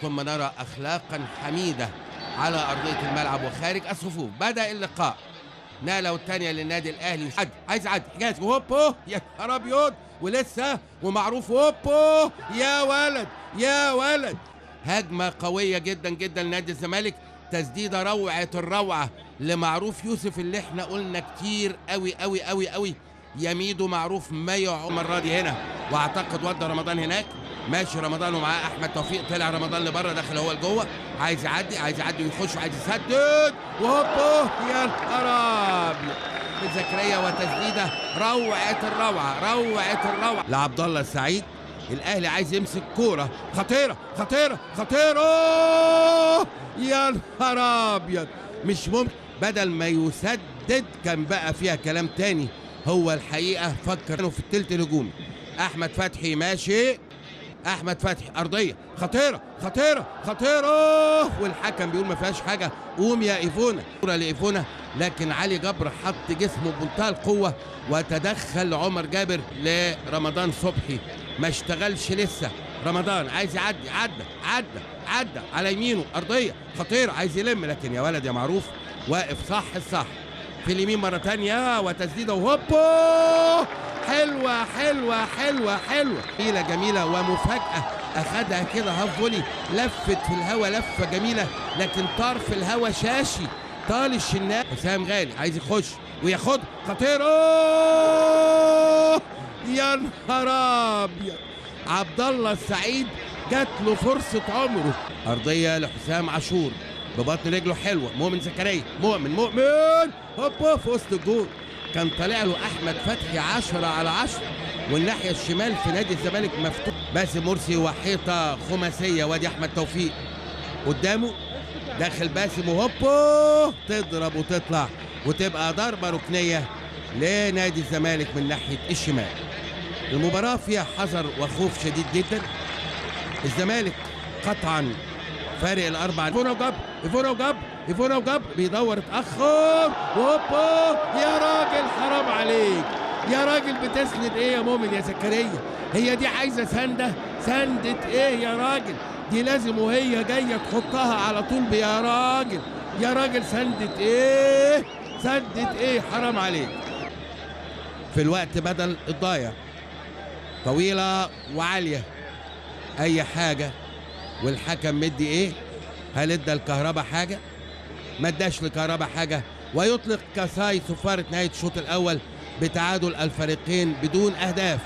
ثم نرى أخلاقا حميدة على أرضية الملعب وخارج الصفوف. بدأ اللقاء، نقلة والتانية للنادي الأهلي. عايز يعدي حجازي، هوبو يا نهار أبيض، ولسه ومعروف هوبو يا ولد يا ولد. هجمة قوية جدا جدا لنادي الزمالك، تسديدة روعة الروعة لمعروف يوسف اللي احنا قلنا كتير قوي قوي قوي قوي يميدو معروف ما يقع راضي هنا، واعتقد ودى رمضان هناك. ماشي رمضان ومعاه احمد توفيق، طلع رمضان لبره داخل هو لجوه، عايز يعدي ويخش وعايز يسدد وهوبو يا نهار ابيض. زكريا وتسديده روعه الروعه روعه الروعه لعبد الله السعيد. الاهلي عايز يمسك كوره خطيره خطيره خطيره يا نهار ابيض، مش ممكن. بدل ما يسدد كان بقى فيها كلام تاني. هو الحقيقه فكر في التلت الهجومي. احمد فتحي ماشي، احمد فتحي ارضيه خطيره خطيره خطيره، والحكم بيقول ما فيهاش حاجه. قوم يا ايفونا، كوره لايفونا، لكن علي جبر حط جسمه بمنتهى القوه وتدخل عمر جابر لرمضان صبحي، ما اشتغلش لسه. رمضان عايز يعدي، عدى على يمينه ارضيه خطيره، عايز يلم، لكن يا ولد يا معروف واقف صح الصح في اليمين مره ثانيه وتسديده وهوبو حلوه حلوه حلوه حلوه جميله جميله ومفاجاه. اخدها كده هاف فولي، لفت في الهوا لفه جميله، لكن طار في الهوا شاشي طال الشناوي. حسام غالي عايز يخش وياخد خطيره يا نهار ابيض. عبد الله السعيد جات له فرصه عمره، ارضيه لحسام عاشور ببطن رجله حلوه. مؤمن زكريا، مؤمن هوبا في وسط الجول، كان طالع له احمد فتحي 10 على 10، والناحيه الشمال في نادي الزمالك مفتوح. باسم مرسي وحيطه خماسيه، وادي احمد توفيق قدامه داخل باسم وهوبا تضرب وتطلع وتبقى ضربه ركنيه لنادي الزمالك من ناحيه الشمال. المباراه فيها حذر وخوف شديد جدا. الزمالك قطعا فارق الاربع. ايفونا وجاب بيدور اتاخر وهوبا يا راجل حرام عليك يا راجل، بتسند ايه يا مؤمن يا زكريا؟ هي دي عايزه سندة ايه يا راجل؟ دي لازم وهي جايه تحطها على طول يا راجل سندة ايه حرام عليك. في الوقت بدل الضايع طويله وعاليه اي حاجه، والحكم مدي ايه؟ هل ادى الكهرباء حاجه؟ ما اداش لكهرباء حاجه، ويطلق كاساي صفاره نهايه الشوط الاول بتعادل الفريقين بدون اهداف.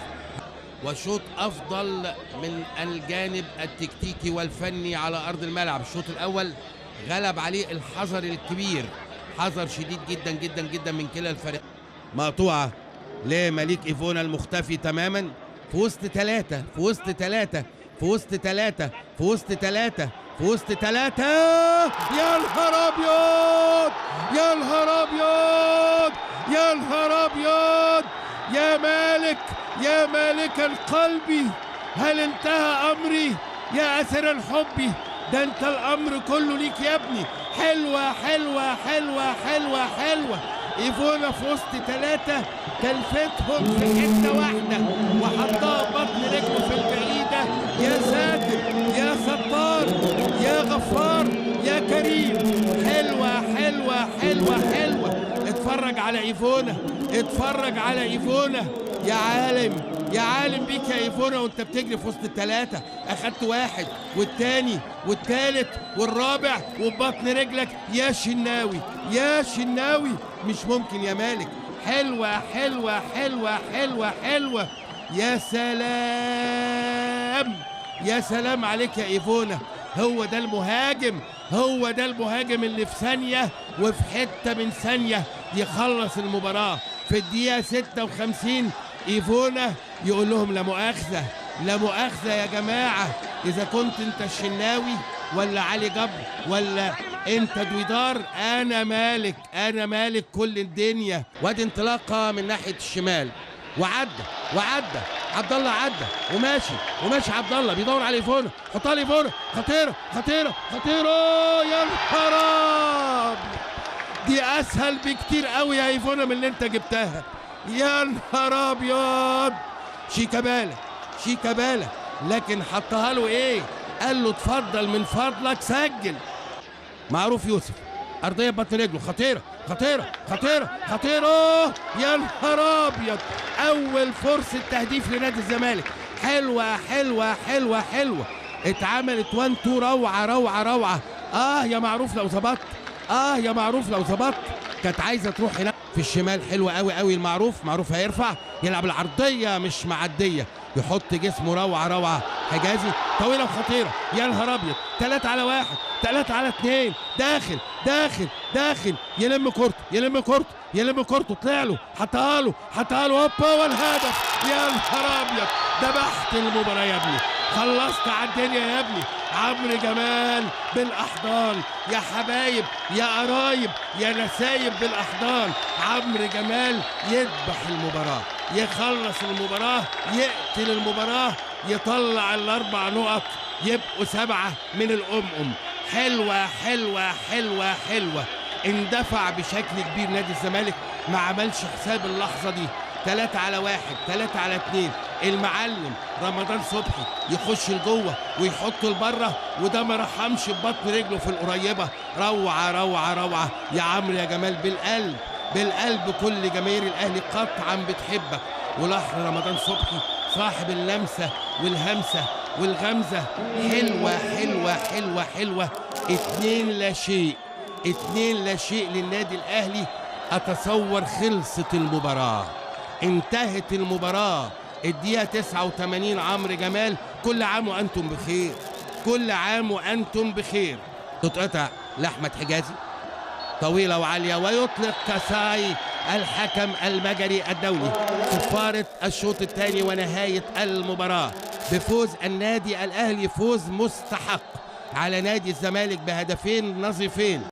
وشوط افضل من الجانب التكتيكي والفني على ارض الملعب. الشوط الاول غلب عليه الحذر الكبير، حذر شديد جدا جدا جدا من كلا الفريق. مقطوعه لمليك ايفونا المختفي تماما في وسط ثلاثة. يا نهار ابيض يا نهار ابيض يا نهار ابيض يا مالك يا مالك القلب، هل انتهى امري يا اثر الحب؟ ده انت الامر كله ليك يا ابني. حلوه حلوه حلوه حلوه حلوه. ايفونا في وسط ثلاثة كلفتهم في حته واحده وحطها بطن رجله في البعيده. يا ساتر يا ستار يا غفار يا كريم. حلوه حلوه حلوه حلوه. اتفرج على ايفونا يا عالم بيك يا ايفونا وانت بتجري في وسط الثلاثه. اخدت واحد والتاني والتالت والرابع وبطن رجلك يا شناوي مش ممكن يا مالك. حلوه حلوه حلوه حلوه حلوه. يا سلام عليك يا ايفونا. هو ده المهاجم اللي في ثانيه وفي حته من ثانيه يخلص المباراه. في الدقيقه 56 ايفونا يقول لهم لا مؤاخذه يا جماعه، اذا كنت انت الشناوي ولا علي جبر ولا انت دويدار، انا مالك كل الدنيا. وادي انطلاقه من ناحيه الشمال وعدى عبد الله، وماشي عبد الله بيدور على ايفونا، حطها لايفونا خطيره يا نهار ابيض. دي اسهل بكتير قوي يا ايفونا من اللي انت جبتها يا نهار ابيض. شيكابالا لكن حطها له ايه؟ قال له اتفضل من فضلك سجل. معروف يوسف، ارضيه ببطن رجله، خطيره خطيره خطيره خطيره، يا نهار ابيض، اول فرصه تهديف لنادي الزمالك. حلوه حلوه حلوه حلوه، اتعملت 1 2، روعه روعه روعه. يا معروف لو ظبطت، يا معروف لو ظبطت. كانت عايزه تروح هناك في الشمال، حلوه قوي قوي المعروف. معروف هيرفع يلعب العرضيه مش معديه، يحط جسمه، روعه روعه. حجازي طويله وخطيره، يا نهار ابيض، 3 على 1، 3 على 2، داخل داخل داخل، يلم كورته يلم كورته يلم كورته، طلع له، حطها له حطها له، هوبا والهدف. يا نهار ابيض، ذبحت المباراه يا ابني، خلصت على الدنيا يا ابني. عمرو جمال بالاحضان، يا حبايب يا قرايب يا نسايب بالاحضان. عمرو جمال يذبح المباراه، يخلص المباراه، يقتل المباراه، يطلع ال4 نقط، يبقوا 7 من الأم. حلوه حلوه حلوه حلوه. اندفع بشكل كبير نادي الزمالك، ما عملش حساب اللحظه دي. 3 على 1، 3 على 2. المعلم رمضان صبحي يخش لجوه ويحطه لبره، وده ما رحمش ببطن رجله في القريبه. روعه روعه روعه يا عمرو يا جمال، بالقلب بالقلب. كل جماهير الاهلي قطعا بتحبك. ولحن رمضان صبحي صاحب اللمسه والهمسه والغمزه. حلوه حلوه حلوه حلوه. 2 لا شيء، 2 لا شيء للنادي الاهلي. اتصور خلصت المباراه، انتهت المباراه. الدقيقه 89. عمرو جمال، كل عام وانتم بخير، كل عام وانتم بخير. تتقطع لاحمد حجازي، طويله وعاليه، ويطلق كساي الحكم المجري الدولي صفاره الشوط الثاني ونهايه المباراه بفوز النادي الاهلي، فوز مستحق على نادي الزمالك ب2 نظيفين.